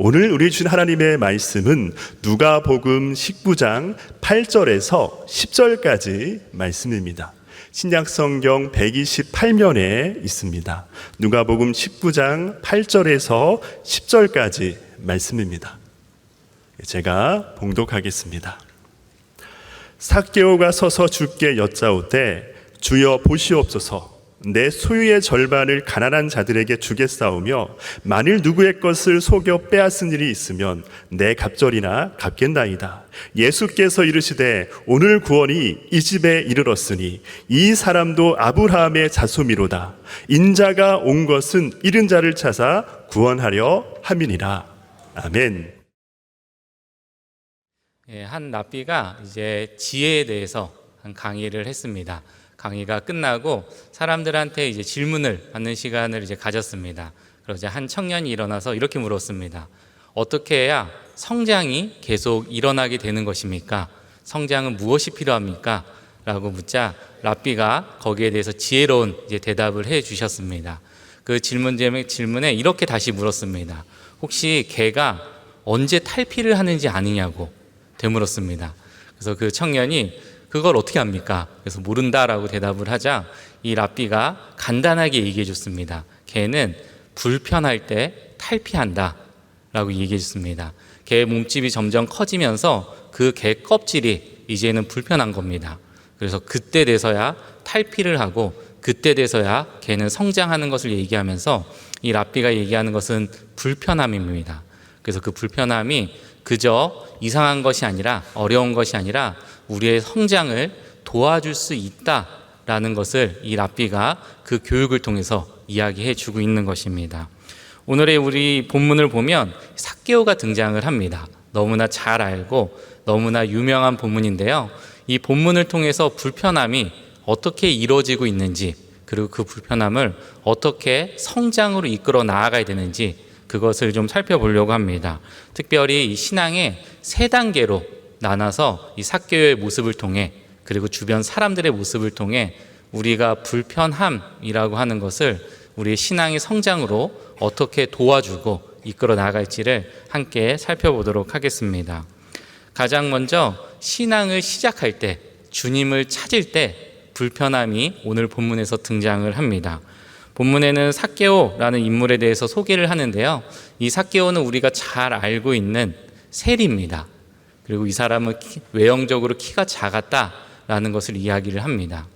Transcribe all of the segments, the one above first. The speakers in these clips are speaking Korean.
오늘 우리 주신 하나님의 말씀은 누가복음 19장 8절에서 10절까지 말씀입니다. 신약성경 128면에 있습니다. 누가복음 19장 8절에서 10절까지 말씀입니다. 제가 봉독하겠습니다. 삭개오가 서서 주께 여짜오되 주여 보시옵소서, 내 소유의 절반을 가난한 자들에게 주겠사오며 만일 누구의 것을 속여 빼앗은 일이 있으면 내 갑절이나 갚겠나이다. 예수께서 이르시되 오늘 구원이 이 집에 이르렀으니 이 사람도 아브라함의 자손이로다. 인자가 온 것은 잃은 자를 찾아 구원하려 함이니라. 아멘. 한 랍비가 이제 지혜에 대해서 한 강의를 했습니다. 강의가 끝나고 사람들한테 이제 질문을 받는 시간을 이제 가졌습니다. 그래서 이제 한 청년이 일어나서 이렇게 물었습니다. 어떻게 해야 성장이 계속 일어나게 되는 것입니까? 성장은 무엇이 필요합니까? 라고 묻자 랍비가 거기에 대해서 지혜로운 이제 대답을 해 주셨습니다. 그 질문에 이렇게 다시 물었습니다. 혹시 개가 언제 탈피를 하는지 아느냐고 되물었습니다. 그래서 그 청년이 그걸 어떻게 합니까? 그래서 모른다라고 대답을 하자 이 랍비가 간단하게 얘기해 줬습니다. 개는 불편할 때 탈피한다 라고 얘기해 줬습니다. 개의 몸집이 점점 커지면서 그 개 껍질이 이제는 불편한 겁니다. 그래서 그때 돼서야 탈피를 하고 그때 돼서야 개는 성장하는 것을 얘기하면서 이 랍비가 얘기하는 것은 불편함입니다. 그래서 그 불편함이 그저 이상한 것이 아니라 어려운 것이 아니라 우리의 성장을 도와줄 수 있다라는 것을 이 랍비가 그 교육을 통해서 이야기해 주고 있는 것입니다. 오늘의 우리 본문을 보면 삭개오가 등장을 합니다. 너무나 잘 알고 너무나 유명한 본문인데요. 이 본문을 통해서 불편함이 어떻게 이루어지고 있는지, 그리고 그 불편함을 어떻게 성장으로 이끌어 나아가야 되는지 그것을 좀 살펴보려고 합니다. 특별히 이 신앙의 세 단계로 나눠서 이 삭개오의 모습을 통해, 그리고 주변 사람들의 모습을 통해 우리가 불편함이라고 하는 것을 우리의 신앙의 성장으로 어떻게 도와주고 이끌어 나갈지를 함께 살펴보도록 하겠습니다. 가장 먼저 신앙을 시작할 때, 주님을 찾을 때 불편함이 오늘 본문에서 등장을 합니다. 본문에는 삭개오라는 인물에 대해서 소개를 하는데요. 이 삭개오는 우리가 잘 알고 있는 세리입니다. 그리고 이 사람은 외형적으로 키가 작았다라는 것을 이야기를 합니다.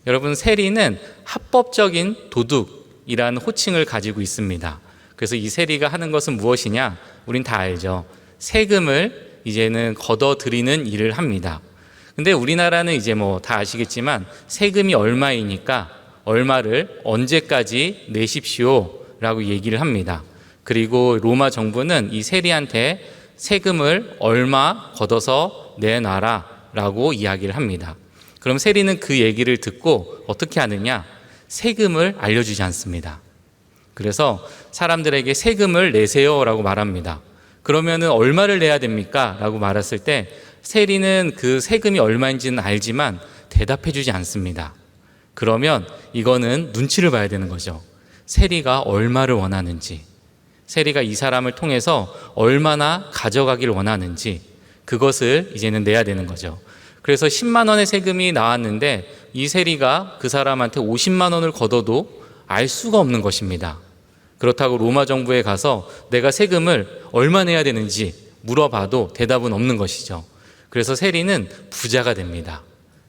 여러분, 세리는 합법적인 도둑이라는 호칭을 가지고 있습니다. 그래서 이 세리가 하는 것은 무엇이냐? 우린 다 알죠. 세금을 이제는 걷어들이는 일을 합니다. 근데 우리나라는 이제 뭐 다 아시겠지만 세금이 얼마이니까 얼마를 언제까지 내십시오 라고 얘기를 합니다. 그리고 로마 정부는 이 세리한테 세금을 얼마 걷어서 내놔라 라고 이야기를 합니다. 그럼 세리는 그 얘기를 듣고 어떻게 하느냐? 세금을 알려주지 않습니다. 그래서 사람들에게 세금을 내세요 라고 말합니다. 그러면은 얼마를 내야 됩니까? 라고 말했을 때 세리는 그 세금이 얼마인지는 알지만 대답해 주지 않습니다. 그러면 이거는 눈치를 봐야 되는 거죠. 세리가 얼마를 원하는지, 세리가 이 사람을 통해서 얼마나 가져가길 원하는지 그것을 이제는 내야 되는 거죠. 그래서 10만 원의 세금이 나왔는데 이 세리가 그 사람한테 50만 원을 걷어도 알 수가 없는 것입니다. 그렇다고 로마 정부에 가서 내가 세금을 얼마 내야 되는지 물어봐도 대답은 없는 것이죠. 그래서 세리는 부자가 됩니다.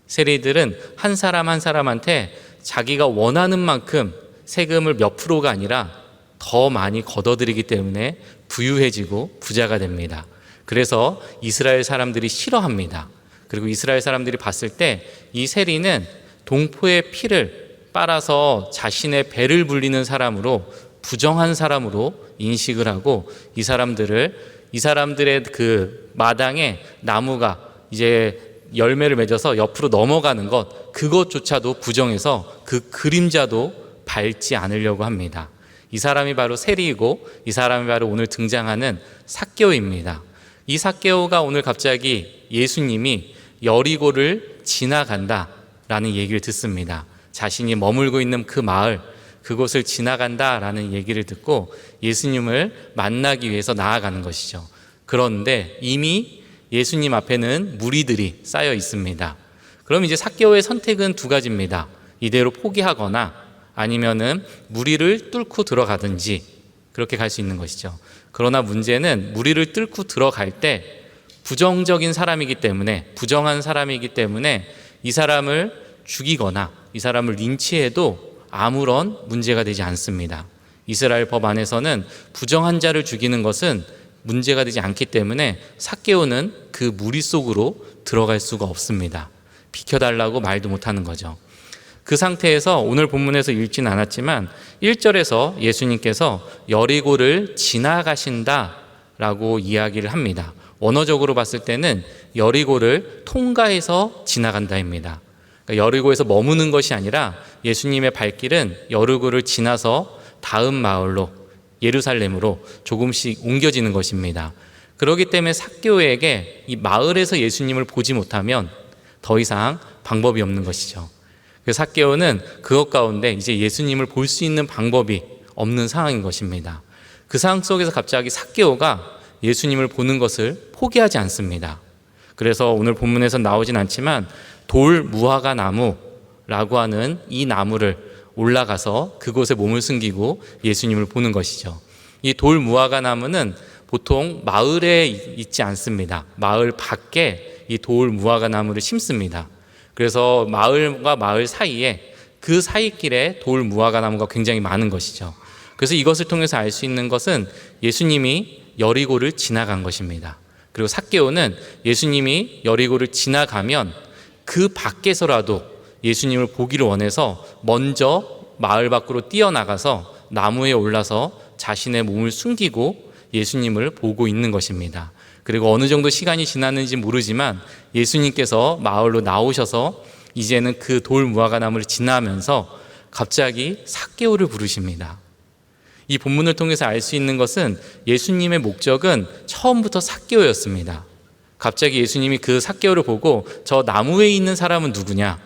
세리들은 한 사람 한 사람한테 자기가 원하는 만큼 세금을 몇 프로가 아니라 더 많이 걷어들이기 때문에 부유해지고 부자가 됩니다. 그래서 이스라엘 사람들이 싫어합니다. 그리고 이스라엘 사람들이 봤을 때 이 세리는 동포의 피를 빨아서 자신의 배를 불리는 사람으로, 부정한 사람으로 인식을 하고 이 사람들의 그 마당에 나무가 이제 열매를 맺어서 옆으로 넘어가는 것, 그것조차도 부정해서 그 그림자도 밟지 않으려고 합니다. 이 사람이 바로 세리이고 이 사람이 바로 오늘 등장하는 삭개오입니다. 이 삭개오가 오늘 갑자기 예수님이 여리고를 지나간다라는 얘기를 듣습니다. 자신이 머물고 있는 그 마을, 그곳을 지나간다라는 얘기를 듣고 예수님을 만나기 위해서 나아가는 것이죠. 그런데 이미 예수님 앞에는 무리들이 쌓여 있습니다. 그럼 이제 삭개오의 선택은 두 가지입니다. 이대로 포기하거나 아니면은 무리를 뚫고 들어가든지 그렇게 갈 수 있는 것이죠. 그러나 문제는 무리를 뚫고 들어갈 때 부정적인 사람이기 때문에, 부정한 사람이기 때문에 이 사람을 죽이거나 이 사람을 린치해도 아무런 문제가 되지 않습니다. 이스라엘 법 안에서는 부정한 자를 죽이는 것은 문제가 되지 않기 때문에 삭개오는 그 무리 속으로 들어갈 수가 없습니다. 비켜달라고 말도 못하는 거죠. 그 상태에서 오늘 본문에서 읽지는 않았지만 1절에서 예수님께서 여리고를 지나가신다라고 이야기를 합니다. 원어적으로 봤을 때는 여리고를 통과해서 지나간다입니다. 그러니까 여리고에서 머무는 것이 아니라 예수님의 발길은 여리고를 지나서 다음 마을로, 예루살렘으로 조금씩 옮겨지는 것입니다. 그렇기 때문에 삭개오에게 이 마을에서 예수님을 보지 못하면 더 이상 방법이 없는 것이죠. 그래서 삭개오는 그것 가운데 이제 예수님을 볼 수 있는 방법이 없는 상황인 것입니다. 그 상황 속에서 갑자기 삭개오가 예수님을 보는 것을 포기하지 않습니다. 그래서 오늘 본문에서 나오진 않지만 돌 무화과 나무라고 하는 이 나무를 올라가서 그곳에 몸을 숨기고 예수님을 보는 것이죠. 이 돌 무화과 나무는 보통 마을에 있지 않습니다. 마을 밖에 이 돌 무화과 나무를 심습니다. 그래서 마을과 마을 사이에 그 사이길에 돌 무화과 나무가 굉장히 많은 것이죠. 그래서 이것을 통해서 알 수 있는 것은 예수님이 여리고를 지나간 것입니다. 그리고 삭개오는 예수님이 여리고를 지나가면 그 밖에서라도 예수님을 보기를 원해서 먼저 마을 밖으로 뛰어나가서 나무에 올라서 자신의 몸을 숨기고 예수님을 보고 있는 것입니다. 그리고 어느 정도 시간이 지났는지 모르지만 예수님께서 마을로 나오셔서 이제는 그 돌 무화과 나무를 지나면서 갑자기 삭개오를 부르십니다. 이 본문을 통해서 알 수 있는 것은 예수님의 목적은 처음부터 삭개오였습니다. 갑자기 예수님이 그 삭개오를 보고 저 나무에 있는 사람은 누구냐?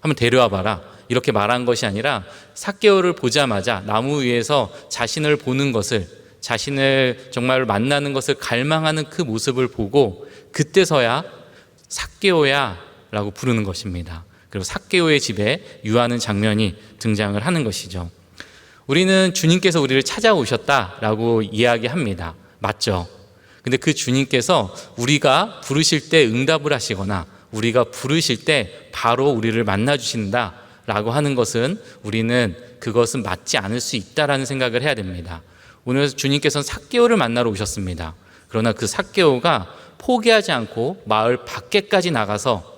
한번 데려와 봐라. 이렇게 말한 것이 아니라 삭개오를 보자마자 나무 위에서 자신을 보는 것을, 자신을 정말 만나는 것을 갈망하는 그 모습을 보고 그때서야 삭개오야 라고 부르는 것입니다. 그리고 삭개오의 집에 유하는 장면이 등장을 하는 것이죠. 우리는 주님께서 우리를 찾아오셨다라고 이야기합니다. 맞죠? 근데 그 주님께서 우리가 부르실 때 응답을 하시거나 우리가 부르실 때 바로 우리를 만나 주신다라고 하는 것은 우리는 그것은 맞지 않을 수 있다라는 생각을 해야 됩니다. 오늘 주님께서는 삭개오를 만나러 오셨습니다. 그러나 그 삭개오가 포기하지 않고 마을 밖에까지 나가서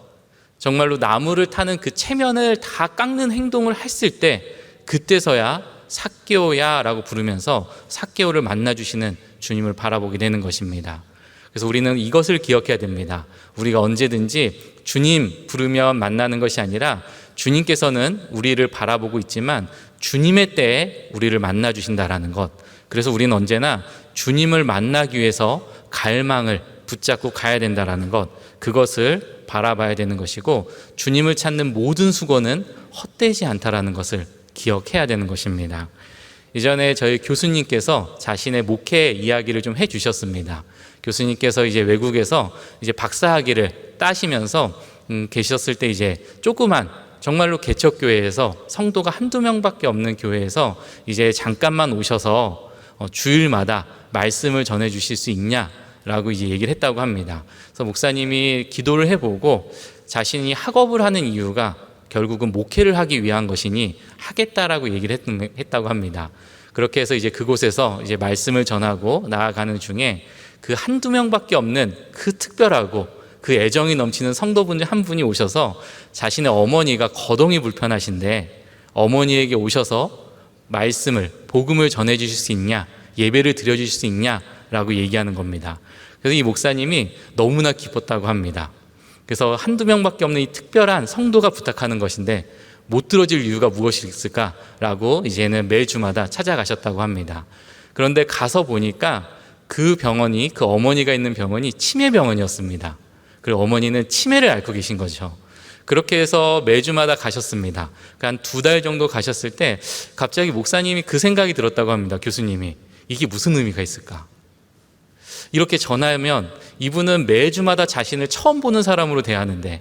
정말로 나무를 타는 그 체면을 다 깎는 행동을 했을 때 그때서야 삭개오야 라고 부르면서 삭개오를 만나주시는 주님을 바라보게 되는 것입니다. 그래서 우리는 이것을 기억해야 됩니다. 우리가 언제든지 주님 부르면 만나는 것이 아니라 주님께서는 우리를 바라보고 있지만 주님의 때에 우리를 만나주신다라는 것. 그래서 우리는 언제나 주님을 만나기 위해서 갈망을 붙잡고 가야 된다라는 것, 그것을 바라봐야 되는 것이고 주님을 찾는 모든 수고는 헛되지 않다라는 것을 기억해야 되는 것입니다. 이전에 저희 교수님께서 자신의 목회 이야기를 좀 해주셨습니다. 교수님께서 이제 외국에서 이제 박사학위를 따시면서 계셨을 때 이제 조그만 정말로 개척교회에서 성도가 한두 명밖에 없는 교회에서 이제 잠깐만 오셔서 주일마다 말씀을 전해 주실 수 있냐라고 이제 얘기를 했다고 합니다. 그래서 목사님이 기도를 해보고 자신이 학업을 하는 이유가 결국은 목회를 하기 위한 것이니 하겠다라고 얘기를 했다고 합니다. 그렇게 해서 이제 그곳에서 이제 말씀을 전하고 나아가는 중에 그 한두 명밖에 없는 그 특별하고 그 애정이 넘치는 성도분 한 분이 오셔서 자신의 어머니가 거동이 불편하신데 어머니에게 오셔서 말씀을, 복음을 전해 주실 수 있냐, 예배를 드려 주실 수 있냐라고 얘기하는 겁니다. 그래서 이 목사님이 너무나 기뻤다고 합니다. 그래서 한두 명밖에 없는 이 특별한 성도가 부탁하는 것인데 못 들어줄 이유가 무엇이 있을까라고 이제는 매주마다 찾아가셨다고 합니다. 그런데 가서 보니까 그 병원이, 그 어머니가 있는 병원이 치매병원이었습니다. 그리고 어머니는 치매를 앓고 계신 거죠. 그렇게 해서 매주마다 가셨습니다. 한 2달 정도 가셨을 때 갑자기 목사님이 그 생각이 들었다고 합니다. 교수님이. 이게 무슨 의미가 있을까? 이렇게 전하면 이분은 매주마다 자신을 처음 보는 사람으로 대하는데,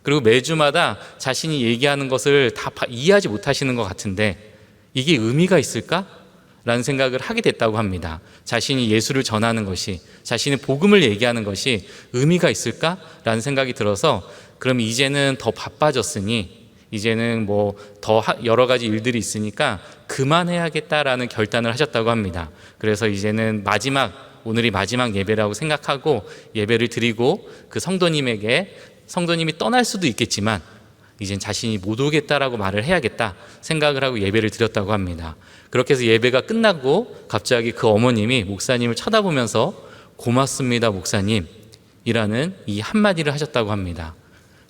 그리고 매주마다 자신이 얘기하는 것을 다 이해하지 못하시는 것 같은데 이게 의미가 있을까? 라는 생각을 하게 됐다고 합니다. 자신이 예수를 전하는 것이, 자신의 복음을 얘기하는 것이 의미가 있을까? 라는 생각이 들어서 그럼 이제는 더 바빠졌으니 이제는 뭐 더 여러 가지 일들이 있으니까 그만해야겠다라는 결단을 하셨다고 합니다. 그래서 이제는 오늘이 마지막 예배라고 생각하고 예배를 드리고 그 성도님이 떠날 수도 있겠지만 이젠 자신이 못 오겠다라고 말을 해야겠다 생각을 하고 예배를 드렸다고 합니다. 그렇게 해서 예배가 끝나고 갑자기 그 어머님이 목사님을 쳐다보면서 고맙습니다 목사님 이라는 이 한마디를 하셨다고 합니다.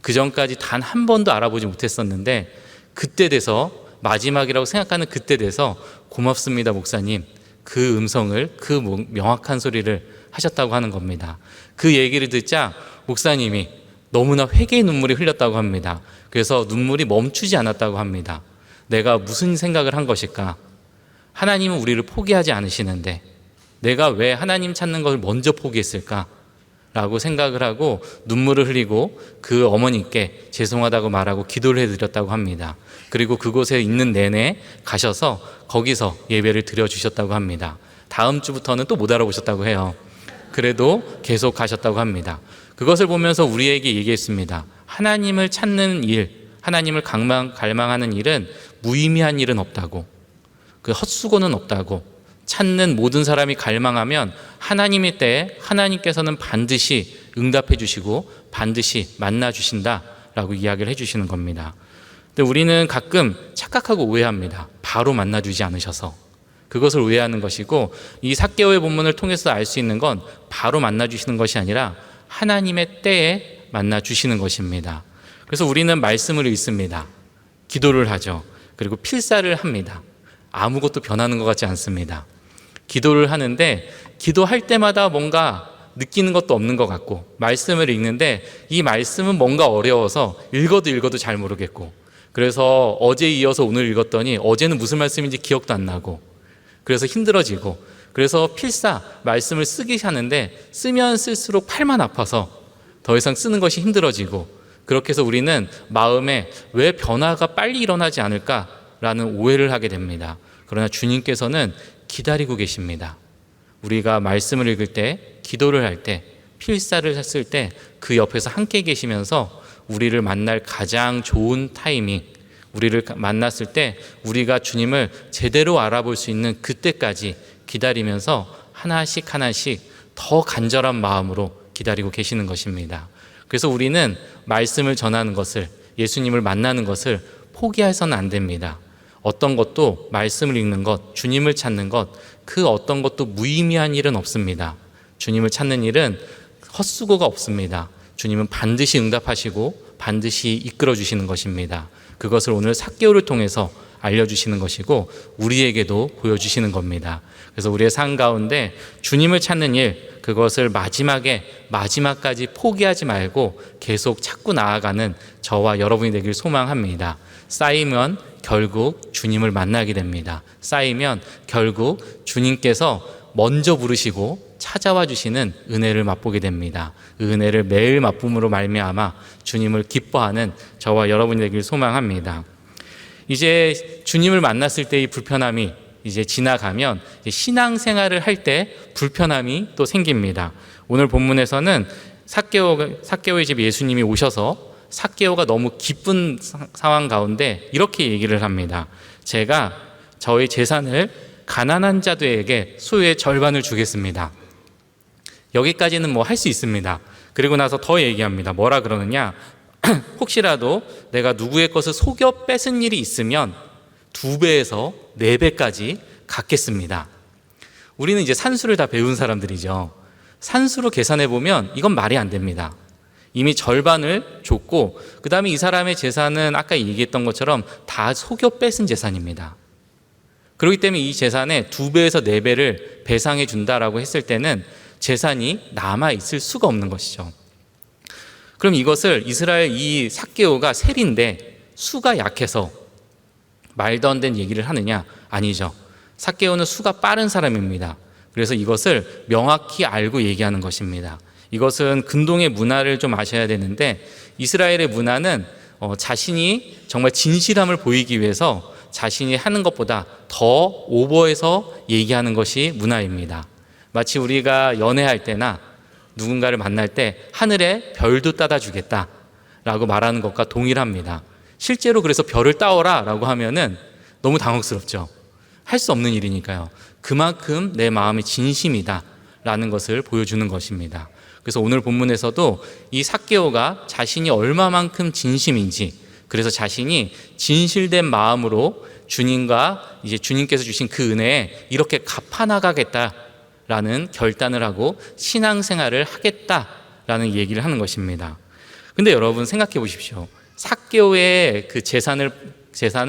그 전까지 단 한 번도 알아보지 못했었는데 그때 돼서, 마지막이라고 생각하는 그때 돼서 고맙습니다 목사님, 그 음성을, 그 명확한 소리를 하셨다고 하는 겁니다. 그 얘기를 듣자 목사님이 너무나 회개의 눈물이 흘렸다고 합니다. 그래서 눈물이 멈추지 않았다고 합니다. 내가 무슨 생각을 한 것일까? 하나님은 우리를 포기하지 않으시는데 내가 왜 하나님 찾는 것을 먼저 포기했을까? 라고 생각을 하고 눈물을 흘리고 그 어머니께 죄송하다고 말하고 기도를 해드렸다고 합니다. 그리고 그곳에 있는 내내 가셔서 거기서 예배를 드려주셨다고 합니다. 다음 주부터는 또 못 알아보셨다고 해요. 그래도 계속 가셨다고 합니다. 그것을 보면서 우리에게 얘기했습니다. 하나님을 찾는 일, 하나님을 갈망하는 일은 무의미한 일은 없다고, 그 헛수고는 없다고, 찾는 모든 사람이 갈망하면 하나님의 때에 하나님께서는 반드시 응답해 주시고 반드시 만나 주신다라고 이야기를 해 주시는 겁니다. 근데 우리는 가끔 착각하고 오해합니다. 바로 만나 주지 않으셔서. 그것을 오해하는 것이고, 이 삭개오의 본문을 통해서 알 수 있는 건 바로 만나 주시는 것이 아니라 하나님의 때에 만나 주시는 것입니다. 그래서 우리는 말씀을 읽습니다. 기도를 하죠. 그리고 필사를 합니다. 아무것도 변하는 것 같지 않습니다. 기도를 하는데 기도할 때마다 뭔가 느끼는 것도 없는 것 같고, 말씀을 읽는데 이 말씀은 뭔가 어려워서 읽어도 잘 모르겠고, 그래서 어제 이어서 오늘 읽었더니 어제는 무슨 말씀인지 기억도 안 나고, 그래서 힘들어지고, 그래서 필사 말씀을 쓰기 하는데 쓰면 쓸수록 팔만 아파서 더 이상 쓰는 것이 힘들어지고, 그렇게 해서 우리는 마음에 왜 변화가 빨리 일어나지 않을까라는 오해를 하게 됩니다. 그러나 주님께서는 기다리고 계십니다. 우리가 말씀을 읽을 때, 기도를 할 때, 필사를 했을 때 그 옆에서 함께 계시면서 우리를 만날 가장 좋은 타이밍, 우리를 만났을 때 우리가 주님을 제대로 알아볼 수 있는 그때까지 기다리면서 하나씩 더 간절한 마음으로 기다리고 계시는 것입니다. 그래서 우리는 말씀을 전하는 것을, 예수님을 만나는 것을 포기해서는 안 됩니다. 어떤 것도, 말씀을 읽는 것, 주님을 찾는 것, 그 어떤 것도 무의미한 일은 없습니다. 주님을 찾는 일은 헛수고가 없습니다. 주님은 반드시 응답하시고 반드시 이끌어 주시는 것입니다. 그것을 오늘 삭개오를 통해서 알려주시는 것이고 우리에게도 보여주시는 겁니다. 그래서 우리의 삶 가운데 주님을 찾는 일, 그것을 마지막까지 포기하지 말고 계속 찾고 나아가는 저와 여러분이 되길 소망합니다. 쌓이면 결국 주님을 만나게 됩니다. 쌓이면 결국 주님께서 먼저 부르시고 찾아와 주시는 은혜를 맛보게 됩니다. 그 은혜를 매일 맛봄으로 말미암아 주님을 기뻐하는 저와 여러분이 되길 소망합니다. 이제 주님을 만났을 때의 불편함이 이제 지나가면 신앙생활을 할 때 불편함이 또 생깁니다. 오늘 본문에서는 삭개오의 집에 예수님이 오셔서 삭개오가 너무 기쁜 상황 가운데 이렇게 얘기를 합니다. 제가 저의 재산을 가난한 자들에게 소유의 절반을 주겠습니다. 여기까지는 뭐 할 수 있습니다. 그리고 나서 더 얘기합니다. 뭐라 그러느냐? 혹시라도 내가 누구의 것을 속여 뺏은 일이 있으면 2배에서 4배까지 갚겠습니다. 우리는 이제 산수를 다 배운 사람들이죠. 산수로 계산해 보면 이건 말이 안 됩니다. 이미 절반을 줬고 그 다음에 이 사람의 재산은 아까 얘기했던 것처럼 다 속여 뺏은 재산입니다. 그렇기 때문에 이 재산의 2배에서 4배를 배상해 준다라고 했을 때는 재산이 남아 있을 수가 없는 것이죠. 그럼 이것을 이스라엘 이 삭개오가 세리인데 수가 약해서 말도 안 되는 얘기를 하느냐? 아니죠. 삭개오는 수가 빠른 사람입니다. 그래서 이것을 명확히 알고 얘기하는 것입니다. 이것은 근동의 문화를 좀 아셔야 되는데, 이스라엘의 문화는 자신이 정말 진실함을 보이기 위해서 자신이 하는 것보다 더 오버해서 얘기하는 것이 문화입니다. 마치 우리가 연애할 때나 누군가를 만날 때 하늘에 별도 따다 주겠다 라고 말하는 것과 동일합니다. 실제로 그래서 별을 따오라 라고 하면은 너무 당혹스럽죠. 할 수 없는 일이니까요. 그만큼 내 마음이 진심이다 라는 것을 보여주는 것입니다. 그래서 오늘 본문에서도 이 삭개오가 자신이 얼마만큼 진심인지, 그래서 자신이 진실된 마음으로 주님과 이제 주님께서 주신 그 은혜에 이렇게 갚아나가겠다라는 결단을 하고 신앙생활을 하겠다라는 얘기를 하는 것입니다. 근데 여러분 생각해 보십시오. 삭개오의 그 재산을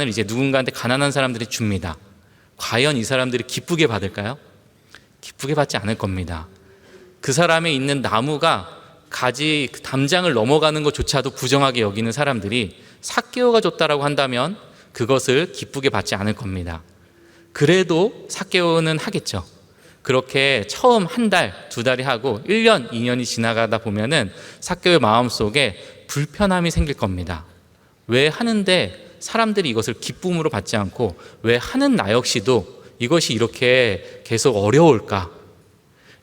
이제 누군가한테 가난한 사람들이 줍니다. 과연 이 사람들이 기쁘게 받을까요? 기쁘게 받지 않을 겁니다. 그 사람에 있는 나무가 가지 그 담장을 넘어가는 것조차도 부정하게 여기는 사람들이 삭개오가 줬다라고 한다면 그것을 기쁘게 받지 않을 겁니다. 그래도 삭개오는 하겠죠. 그렇게 처음 한 달, 두 달이 하고 1년, 2년이 지나가다 보면은 삭개오의 마음속에 불편함이 생길 겁니다. 왜 하는데 사람들이 이것을 기쁨으로 받지 않고 왜 하는 나 역시도 이것이 이렇게 계속 어려울까?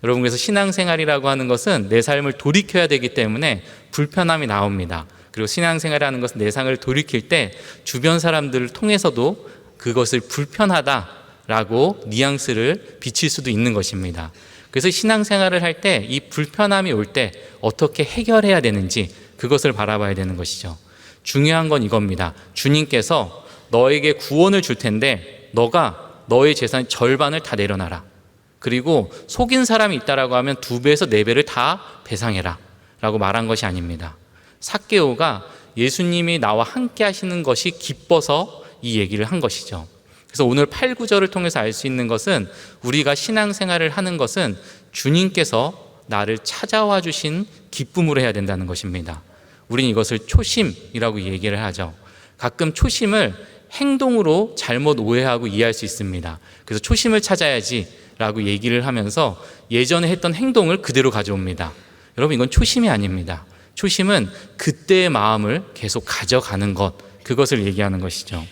여러분, 그래서 신앙생활이라고 하는 것은 내 삶을 돌이켜야 되기 때문에 불편함이 나옵니다. 그리고 신앙생활이라는 것은 내 삶을 돌이킬 때 주변 사람들을 통해서도 그것을 불편하다라고 뉘앙스를 비칠 수도 있는 것입니다. 그래서 신앙생활을 할 때 이 불편함이 올 때 어떻게 해결해야 되는지 그것을 바라봐야 되는 것이죠. 중요한 건 이겁니다. 주님께서 너에게 구원을 줄 텐데 너가 너의 재산의 절반을 다 내려놔라. 그리고 속인 사람이 있다라고 하면 2배에서 4배를 다 배상해라 라고 말한 것이 아닙니다. 삭개오가 예수님이 나와 함께 하시는 것이 기뻐서 이 얘기를 한 것이죠. 그래서 오늘 8, 9절을 통해서 알 수 있는 것은 우리가 신앙생활을 하는 것은 주님께서 나를 찾아와 주신 기쁨으로 해야 된다는 것입니다. 우리는 이것을 초심이라고 얘기를 하죠. 가끔 초심을 행동으로 잘못 오해하고 이해할 수 있습니다. 그래서 초심을 찾아야지 라고 얘기를 하면서 예전에 했던 행동을 그대로 가져옵니다. 여러분, 이건 초심이 아닙니다. 초심은 그때의 마음을 계속 가져가는 것, 그것을 얘기하는 것이죠.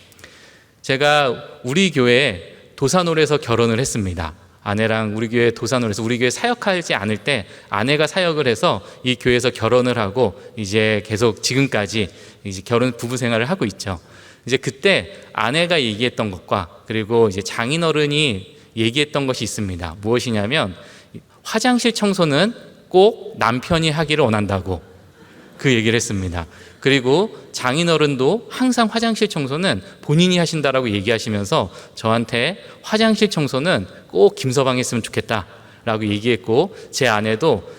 제가 우리 교회에 도산홀에서 결혼을 했습니다. 아내랑 우리 교회 도산홀에서 우리 교회 사역하지 않을 때 아내가 사역을 해서 이 교회에서 결혼을 하고 이제 계속 지금까지 이제 결혼 부부 생활을 하고 있죠. 이제 그때 아내가 얘기했던 것과 그리고 이제 장인어른이 얘기했던 것이 있습니다. 무엇이냐면 화장실 청소는 꼭 남편이 하기를 원한다고 그 얘기를 했습니다. 그리고 장인어른도 항상 화장실 청소는 본인이 하신다라고 얘기하시면서 저한테 화장실 청소는 꼭 김서방이 했으면 좋겠다라고 얘기했고, 제 아내도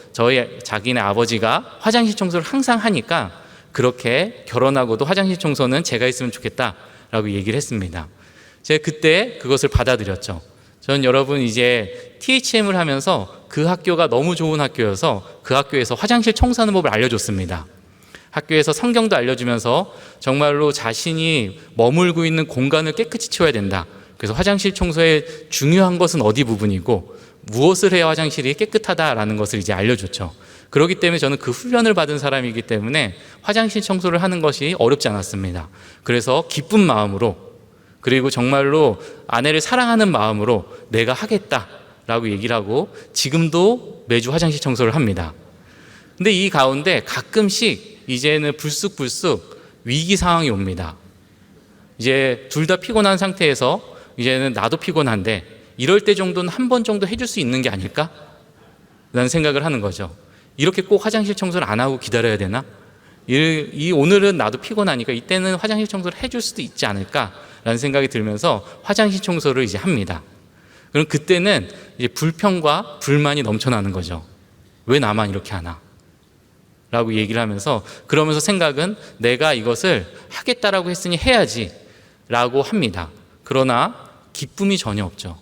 자기네 아버지가 화장실 청소를 항상 하니까 그렇게 결혼하고도 화장실 청소는 제가 했으면 좋겠다라고 얘기를 했습니다. 제가 그때 그것을 받아들였죠. 저는 여러분 이제 THM을 하면서 그 학교가 너무 좋은 학교여서 그 학교에서 화장실 청소하는 법을 알려줬습니다. 학교에서 성경도 알려주면서 정말로 자신이 머물고 있는 공간을 깨끗이 치워야 된다. 그래서 화장실 청소의 중요한 것은 어디 부분이고 무엇을 해야 화장실이 깨끗하다라는 것을 이제 알려줬죠. 그렇기 때문에 저는 그 훈련을 받은 사람이기 때문에 화장실 청소를 하는 것이 어렵지 않았습니다. 그래서 기쁜 마음으로, 그리고 정말로 아내를 사랑하는 마음으로 내가 하겠다라고 얘기를 하고 지금도 매주 화장실 청소를 합니다. 근데 이 가운데 가끔씩 이제는 불쑥불쑥 위기 상황이 옵니다. 이제 둘 다 피곤한 상태에서 이제는 나도 피곤한데 이럴 때 정도는 한 번 정도 해줄 수 있는 게 아닐까? 라는 생각을 하는 거죠. 이렇게 꼭 화장실 청소를 안 하고 기다려야 되나? 오늘은 나도 피곤하니까 이때는 화장실 청소를 해줄 수도 있지 않을까라는 생각이 들면서 화장실 청소를 이제 합니다. 그럼 그때는 이제 불평과 불만이 넘쳐나는 거죠. 왜 나만 이렇게 하나? 라고 얘기를 하면서, 그러면서 생각은 내가 이것을 하겠다라고 했으니 해야지 라고 합니다. 그러나 기쁨이 전혀 없죠.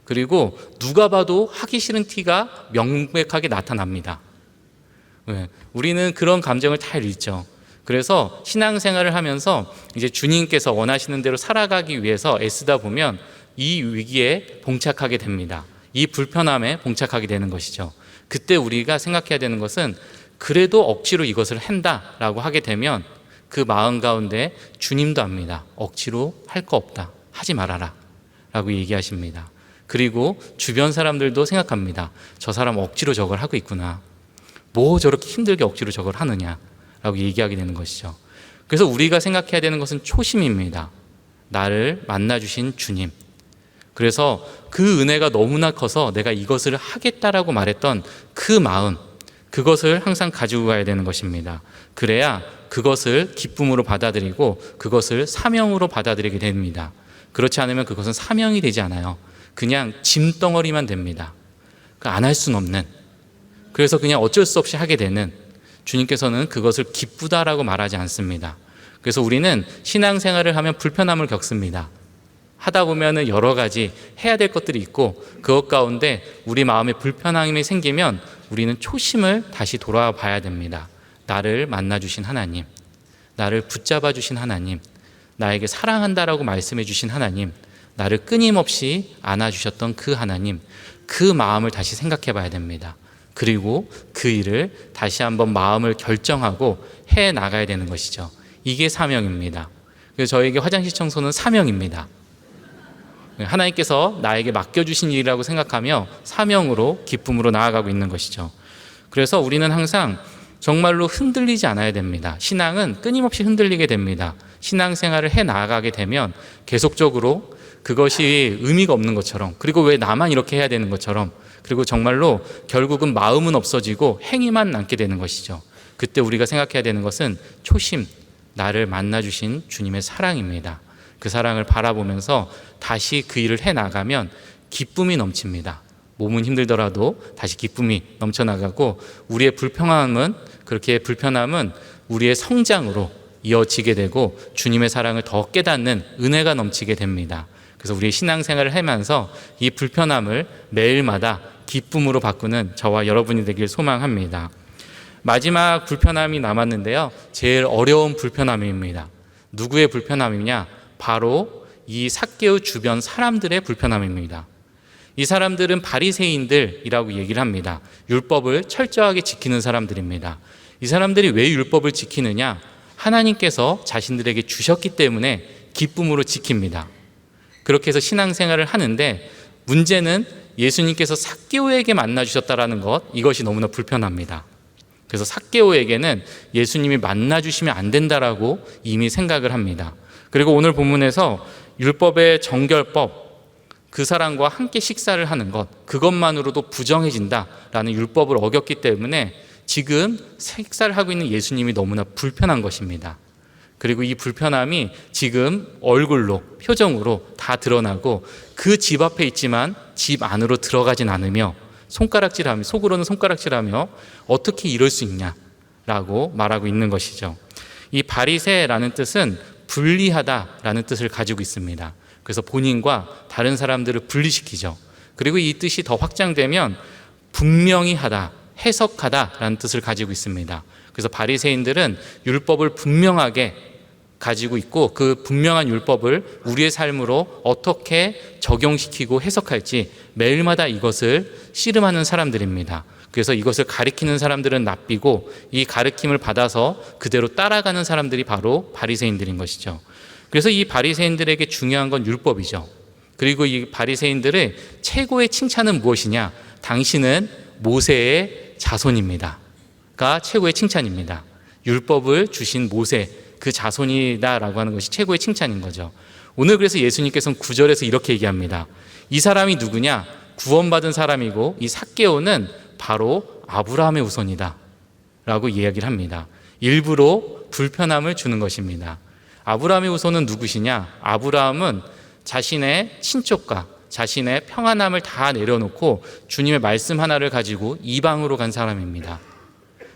그리고 누가 봐도 하기 싫은 티가 명백하게 나타납니다. 네, 우리는 그런 감정을 다 읽죠. 그래서 신앙생활을 하면서 이제 주님께서 원하시는 대로 살아가기 위해서 애쓰다 보면 이 위기에 봉착하게 됩니다. 이 불편함에 봉착하게 되는 것이죠. 그때 우리가 생각해야 되는 것은 그래도 억지로 이것을 한다라고 하게 되면 그 마음 가운데 주님도 압니다. 억지로 할 거 없다. 하지 말아라 라고 얘기하십니다. 그리고 주변 사람들도 생각합니다. 저 사람 억지로 저걸 하고 있구나. 뭐 저렇게 힘들게 억지로 저걸 하느냐 라고 얘기하게 되는 것이죠. 그래서 우리가 생각해야 되는 것은 초심입니다. 나를 만나주신 주님. 그래서 그 은혜가 너무나 커서 내가 이것을 하겠다라고 말했던 그 마음, 그것을 항상 가지고 가야 되는 것입니다. 그래야 그것을 기쁨으로 받아들이고 그것을 사명으로 받아들이게 됩니다. 그렇지 않으면 그것은 사명이 되지 않아요. 그냥 짐덩어리만 됩니다. 안 할 수는 없는, 그래서 그냥 어쩔 수 없이 하게 되는, 주님께서는 그것을 기쁘다라고 말하지 않습니다. 그래서 우리는 신앙생활을 하면 불편함을 겪습니다. 하다 보면 여러 가지 해야 될 것들이 있고 그것 가운데 우리 마음에 불편함이 생기면 우리는 초심을 다시 돌아와 봐야 됩니다. 나를 만나주신 하나님, 나를 붙잡아 주신 하나님, 나에게 사랑한다라고 말씀해 주신 하나님, 나를 끊임없이 안아주셨던 그 하나님, 그 마음을 다시 생각해 봐야 됩니다. 그리고 그 일을 다시 한번 마음을 결정하고 해 나가야 되는 것이죠. 이게 사명입니다. 그래서 저에게 화장실 청소는 사명입니다. 하나님께서 나에게 맡겨주신 일이라고 생각하며 사명으로 기쁨으로 나아가고 있는 것이죠. 그래서 우리는 항상 정말로 흔들리지 않아야 됩니다. 신앙은 끊임없이 흔들리게 됩니다. 신앙생활을 해 나가게 되면 계속적으로 그것이 의미가 없는 것처럼, 그리고 왜 나만 이렇게 해야 되는 것처럼, 그리고 정말로 결국은 마음은 없어지고 행위만 남게 되는 것이죠. 그때 우리가 생각해야 되는 것은 초심, 나를 만나주신 주님의 사랑입니다. 그 사랑을 바라보면서 다시 그 일을 해나가면 기쁨이 넘칩니다. 몸은 힘들더라도 다시 기쁨이 넘쳐나가고 우리의 불평함은, 그렇게 불편함은 우리의 성장으로 이어지게 되고 주님의 사랑을 더 깨닫는 은혜가 넘치게 됩니다. 그래서 우리의 신앙생활을 하면서 이 불편함을 매일마다 기쁨으로 바꾸는 저와 여러분이 되길 소망합니다. 마지막 불편함이 남았는데요, 제일 어려운 불편함입니다. 누구의 불편함이냐? 바로 이 삭개오 주변 사람들의 불편함입니다. 이 사람들은 바리새인들이라고 얘기를 합니다. 율법을 철저하게 지키는 사람들입니다. 이 사람들이 왜 율법을 지키느냐? 하나님께서 자신들에게 주셨기 때문에 기쁨으로 지킵니다. 그렇게 해서 신앙생활을 하는데, 문제는 예수님께서 삭개오에게 만나주셨다라는 것, 이것이 너무나 불편합니다. 그래서 삭개오에게는 예수님이 만나주시면 안 된다라고 이미 생각을 합니다. 그리고 오늘 본문에서 율법의 정결법, 그 사람과 함께 식사를 하는 것, 그것만으로도 부정해진다라는 율법을 어겼기 때문에 지금 식사를 하고 있는 예수님이 너무나 불편한 것입니다. 그리고 이 불편함이 지금 얼굴로, 표정으로 다 드러나고 그 집 앞에 있지만 집 안으로 들어가진 않으며 손가락질하며, 속으로는 손가락질하며 어떻게 이럴 수 있냐라고 말하고 있는 것이죠. 이 바리새라는 뜻은 분리하다라는 뜻을 가지고 있습니다. 그래서 본인과 다른 사람들을 분리시키죠. 그리고 이 뜻이 더 확장되면 분명히 하다, 해석하다라는 뜻을 가지고 있습니다. 그래서 바리새인들은 율법을 분명하게 가지고 있고 그 분명한 율법을 우리의 삶으로 어떻게 적용시키고 해석할지 매일마다 이것을 씨름하는 사람들입니다. 그래서 이것을 가리키는 사람들은 납비고 이 가르침을 받아서 그대로 따라가는 사람들이 바로 바리새인들인 것이죠. 그래서 이 바리새인들에게 중요한 건 율법이죠. 그리고 이 바리새인들의 최고의 칭찬은 무엇이냐? 당신은 모세의 자손입니다. 가 최고의 칭찬입니다. 율법을 주신 모세, 그 자손이다라고 하는 것이 최고의 칭찬인 거죠. 오늘 그래서 예수님께서는 9절에서 이렇게 얘기합니다. 이 사람이 누구냐? 구원받은 사람이고 이 삭개오는 바로 아브라함의 후손이다 라고 이야기를 합니다. 일부러 불편함을 주는 것입니다. 아브라함의 후손은 누구시냐? 아브라함은 자신의 친족과 자신의 평안함을 다 내려놓고 주님의 말씀 하나를 가지고 이방으로 간 사람입니다.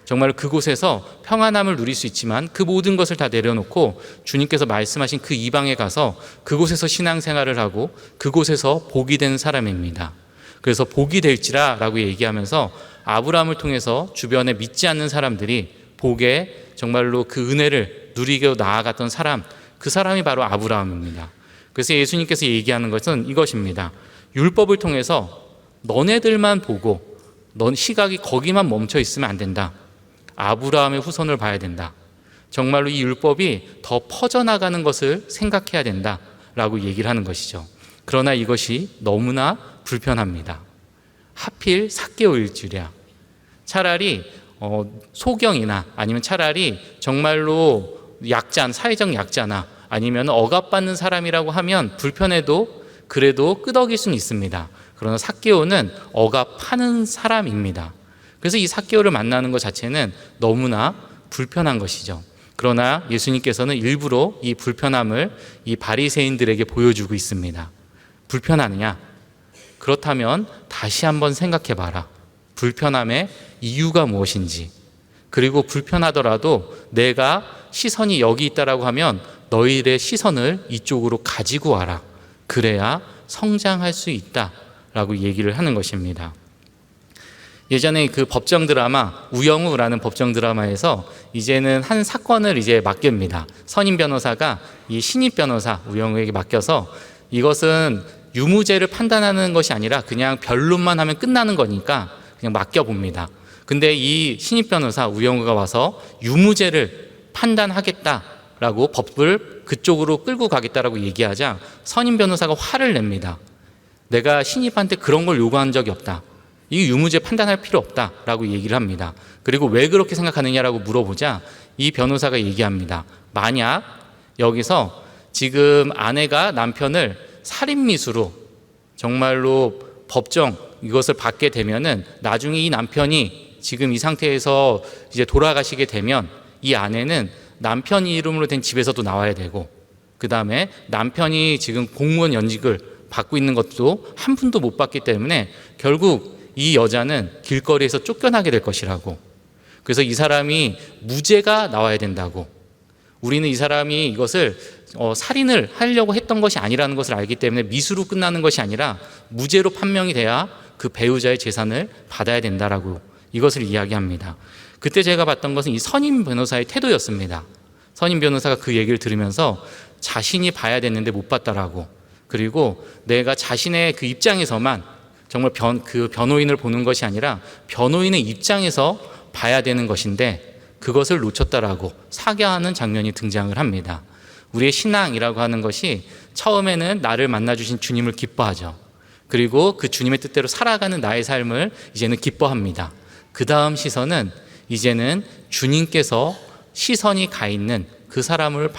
정말 그곳에서 평안함을 누릴 수 있지만 그 모든 것을 다 내려놓고 주님께서 말씀하신 그 이방에 가서 그곳에서 신앙생활을 하고 그곳에서 복이 된 사람입니다. 그래서 복이 될지라라고 얘기하면서 아브라함을 통해서 주변에 믿지 않는 사람들이 복에 정말로 그 은혜를 누리고 나아갔던 사람, 그 사람이 바로 아브라함입니다. 그래서 예수님께서 얘기하는 것은 이것입니다. 율법을 통해서 너네들만 보고 넌 시각이 거기만 멈춰 있으면 안 된다. 아브라함의 후손을 봐야 된다. 정말로 이 율법이 더 퍼져나가는 것을 생각해야 된다라고 얘기를 하는 것이죠. 그러나 이것이 너무나 불편합니다. 하필 삭개오일 줄이야. 차라리 소경이나 아니면 차라리 정말로 약자, 사회적 약자나 아니면 억압받는 사람이라고 하면 불편해도 그래도 끄덕일 수는 있습니다. 그러나 삭개오는 억압하는 사람입니다. 그래서 이 삭개오를 만나는 것 자체는 너무나 불편한 것이죠. 그러나 예수님께서는 일부러 이 불편함을 이 바리새인들에게 보여주고 있습니다. 불편하느냐? 그렇다면 다시 한번 생각해 봐라. 불편함의 이유가 무엇인지. 그리고 불편하더라도 내가 시선이 여기 있다라고 하면 너희의 시선을 이쪽으로 가지고 와라. 그래야 성장할 수 있다라고 얘기를 하는 것입니다. 예전에 그 법정 드라마 우영우라는 법정 드라마에서 이제는 한 사건을 이제 맡깁니다. 선임 변호사가 이 신입 변호사 우영우에게 맡겨서 이것은 유무죄를 판단하는 것이 아니라 그냥 변론만 하면 끝나는 거니까 그냥 맡겨봅니다. 근데 이 신입 변호사 우영우가 와서 유무죄를 판단하겠다라고 법을 그쪽으로 끌고 가겠다라고 얘기하자 선임 변호사가 화를 냅니다. 내가 신입한테 그런 걸 요구한 적이 없다. 이 유무죄 판단할 필요 없다라고 얘기를 합니다. 그리고 왜 그렇게 생각하느냐라고 물어보자 이 변호사가 얘기합니다. 만약 여기서 지금 아내가 남편을 살인미수로 정말로 법정 이것을 받게 되면은 나중에 이 남편이 지금 이 상태에서 이제 돌아가시게 되면 이 아내는 남편 이름으로 된 집에서도 나와야 되고 그 다음에 남편이 지금 공무원 연직을 받고 있는 것도 한 푼도 못 받기 때문에 결국 이 여자는 길거리에서 쫓겨나게 될 것이라고. 그래서 이 사람이 무죄가 나와야 된다고. 우리는 이 사람이 이것을 살인을 하려고 했던 것이 아니라는 것을 알기 때문에 미수로 끝나는 것이 아니라 무죄로 판명이 돼야 그 배우자의 재산을 받아야 된다라고 이것을 이야기합니다. 그때 제가 봤던 것은 이 선임 변호사의 태도였습니다. 선임 변호사가 그 얘기를 들으면서 자신이 봐야 됐는데 못 봤다라고. 그리고 내가 자신의 그 입장에서만 정말 그 변호인을 보는 것이 아니라 변호인의 입장에서 봐야 되는 것인데 그것을 놓쳤다라고 사과하는 장면이 등장을 합니다. 우리의 신앙이라고 하는 것이 처음에는 나를 만나주신 주님을 기뻐하죠. 그리고 그 주님의 뜻대로 살아가는 나의 삶을 이제는 기뻐합니다. 그 다음 시선은 이제는 주님께서 시선이 가 있는 그 사람을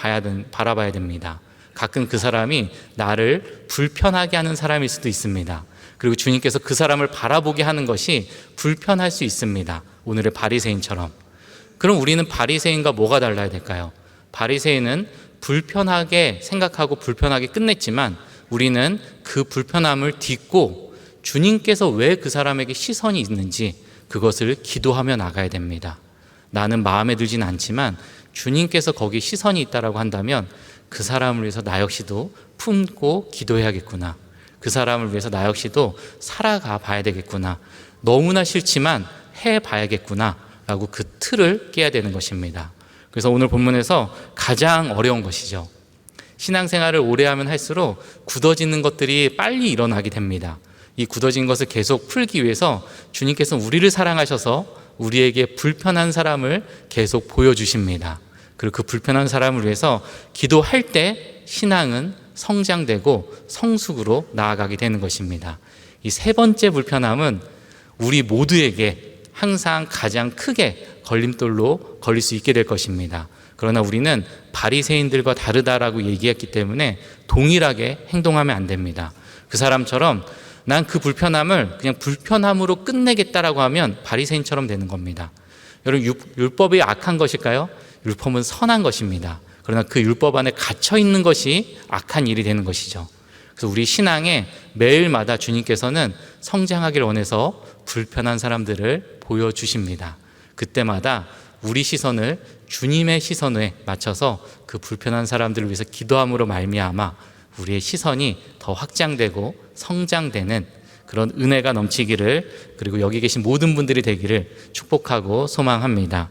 바라봐야 됩니다. 가끔 그 사람이 나를 불편하게 하는 사람일 수도 있습니다. 그리고 주님께서 그 사람을 바라보게 하는 것이 불편할 수 있습니다. 오늘의 바리새인처럼. 그럼 우리는 바리새인과 뭐가 달라야 될까요? 바리새인은 불편하게 생각하고 불편하게 끝냈지만 우리는 그 불편함을 딛고 주님께서 왜 그 사람에게 시선이 있는지 그것을 기도하며 나가야 됩니다. 나는 마음에 들진 않지만 주님께서 거기에 시선이 있다라고 한다면 그 사람을 위해서 나 역시도 품고 기도해야겠구나. 그 사람을 위해서 나 역시도 살아가 봐야 되겠구나. 너무나 싫지만 해봐야겠구나 라고 그 틀을 깨야 되는 것입니다. 그래서 오늘 본문에서 가장 어려운 것이죠. 신앙생활을 오래 하면 할수록 굳어지는 것들이 빨리 일어나게 됩니다. 이 굳어진 것을 계속 풀기 위해서 주님께서 우리를 사랑하셔서 우리에게 불편한 사람을 계속 보여주십니다. 그리고 그 불편한 사람을 위해서 기도할 때 신앙은 성장되고 성숙으로 나아가게 되는 것입니다. 이 세 번째 불편함은 우리 모두에게 항상 가장 크게 걸림돌로 걸릴 수 있게 될 것입니다. 그러나 우리는 바리새인들과 다르다라고 얘기했기 때문에 동일하게 행동하면 안 됩니다. 그 사람처럼 난 그 불편함을 그냥 불편함으로 끝내겠다라고 하면 바리새인처럼 되는 겁니다. 여러분, 율법이 악한 것일까요? 율법은 선한 것입니다. 그러나 그 율법 안에 갇혀 있는 것이 악한 일이 되는 것이죠. 그래서 우리 신앙에 매일마다 주님께서는 성장하기를 원해서 불편한 사람들을 보여주십니다. 그때마다 우리 시선을 주님의 시선에 맞춰서 그 불편한 사람들을 위해서 기도함으로 말미암아 우리의 시선이 더 확장되고 성장되는 그런 은혜가 넘치기를, 그리고 여기 계신 모든 분들이 되기를 축복하고 소망합니다.